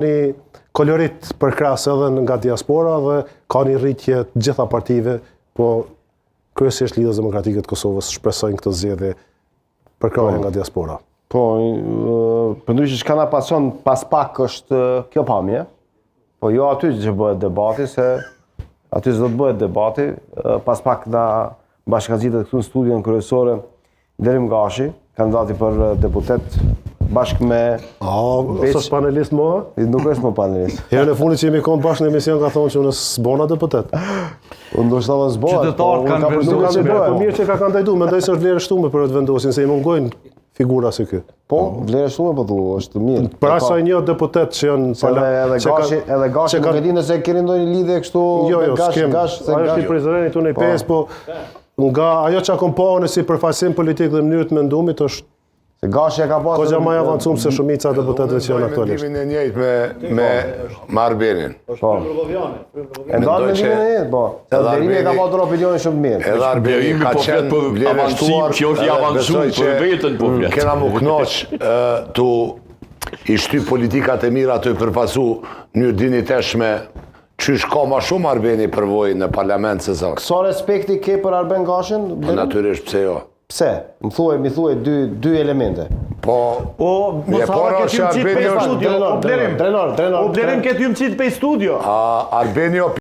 Një kolorit përkras edhe nga diaspora dhe ka një rritje të gjitha partive, po kryesisht Lidhja Demokratike të Kosovës shpresojnë këtë zgjedhje përkrahje nga diaspora. Po, përndryshe çka na pason pas pak është kjo pamje, po jo aty që bëhet debati, se aty s'do të bëhet debati, pas pak na bashkëngazitet këtu në studion kryesore Derim Gashi, kandidati për deputet, bashkë me... Së është panelist më? Nuk është më panelist. Herën e fundit që jemi konë bashkë në emision ka thonë që unë s'bona deputet. Ndoshta dhe s'bohet. Qytetarët kanë vendosur. Po mirë që ka kandidatu, mendoj se është vlerë shtume për të vendosin, se i mungojnë figura si ky. Po, vlerë shtume po thu, është mirë. Për asaj një deputet që janë... Edhe Gashi nuk e di nëse keni ndonjë lidhje kështu me Gash. Ajo është një prizrenit unë i pes, po nga ajo që akompohën si përfaqësim politik dhe mënyrë të mendumit është se Gashi e ka pasur Kogja më avancuar se shumica deputetëve që janë aktualisht. Mendimin e njëjtë me Arbenin. Po. E ndan mendimin e njëjtë, po. Arbeni ka pasur opinionin shumë të mirë. Edhe Arbeni ka qenë vlerësuar që është i avancuar për veten po flet. Kena më knoq tu i shty politikat e mira të përfasu një diniteshme qysh ka ma shumë Arbeni përvoj në parlament se sa. Sa respekti ke për Arben Gashin? Natyrisht pse jo. Pse? Mi thuaj dy elemente. Po... Mosava këtë ju mqit pe studio. O Blerim këtë ju mqit pe studio. Arbeni